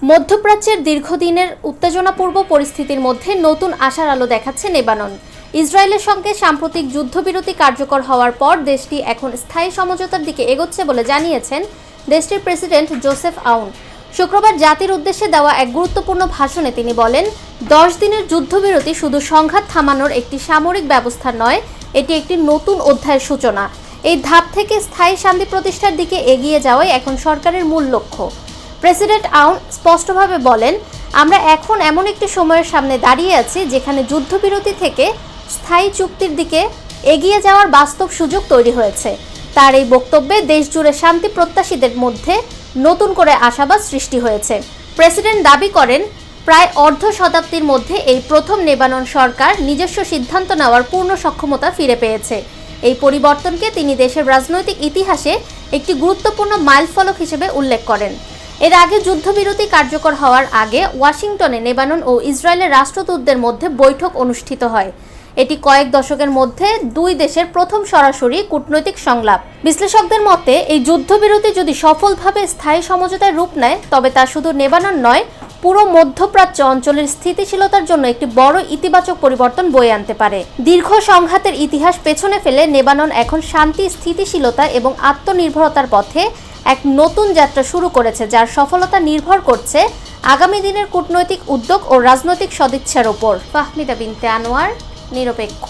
মধ্যপ্রাচ্যের দীর্ঘদিনের উত্তেজনাপূর্ণ পরিস্থিতির মধ্যে নতুন আশার আলো দেখাচ্ছে লেবানন। ইসরায়েলের সঙ্গে সাম্প্রতিক যুদ্ধবিরতি কার্যকর হওয়ার পর দেশটি এখন স্থায়ী সমঝোতার দিকে এগোচ্ছে বলে জানিয়েছেন দেশটির প্রেসিডেন্ট জোসেফ আউন। শুক্রবার জাতির উদ্দেশ্যে দেওয়া এক গুরুত্বপূর্ণ ভাষণে তিনি বলেন, 10 দিনের যুদ্ধবিরতি শুধু সংঘাত থামানোর একটি সামরিক ব্যবস্থা নয়, এটি একটি নতুন অধ্যায়ের সূচনা। এই ধাপ থেকে স্থায়ী শান্তি প্রতিষ্ঠার দিকে এগিয়ে যাওয়াই এখন সরকারের মূল লক্ষ্য। প্রেসিডেন্ট আউন স্পষ্টভাবে বলেন, আমরা এখন এমন একটি সময়ের সামনে দাঁড়িয়ে আছি যেখানে যুদ্ধবিরতি থেকে স্থায়ী চুক্তির দিকে এগিয়ে যাওয়ার বাস্তব সুযোগ তৈরি হয়েছে। তার এই বক্তব্যে দেশজুড়ে শান্তি প্রত্যাশীদের মধ্যে নতুন করে আশাবাদ সৃষ্টি হয়েছে। প্রেসিডেন্ট দাবি করেন, প্রায় অর্ধ শতাব্দীর মধ্যে এই প্রথম লেবানন সরকার নিজস্ব সিদ্ধান্ত নেওয়ার পূর্ণ সক্ষমতা ফিরে পেয়েছে। এই পরিবর্তনকে তিনি দেশের রাজনৈতিক ইতিহাসে একটি গুরুত্বপূর্ণ মাইলফলক হিসেবে উল্লেখ করেন। এর আগে যুদ্ধবিরতি কার্যকর হওয়ার আগে ওয়াশিংটনে লেবানন ও ইসরায়েলের রাষ্ট্রদূতদের মধ্যে বৈঠক অনুষ্ঠিত হয়। এটি কয়েক দশকের মধ্যে দুই দেশের প্রথম সরাসরি কূটনৈতিক সংলাপ। বিশ্লেষকদের মতে, এই যুদ্ধবিরতি যদি সফলভাবে স্থায়ী সমঝোতায় রূপ নেয়, তবে তা শুধু লেবানন নয়, পুরো মধ্যপ্রাচ্য অঞ্চলের স্থিতিশীলতার জন্য একটি বড় ইতিবাচক পরিবর্তন বয়ে আনতে পারে। দীর্ঘ সংঘাতের ইতিহাস পেছনে ফেলে লেবানন এখন শান্তি, স্থিতিশীলতা এবং আত্মনির্ভরতার পথে এক নতুন যাত্রা শুরু করেছে, যার সফলতা নির্ভর করছে আগামী দিনের কূটনৈতিক উদ্যোগ ও রাজনৈতিক সদিচ্ছার ওপর। ফাহমিদা বিনতে আনোয়ার, নিরপেক্ষ।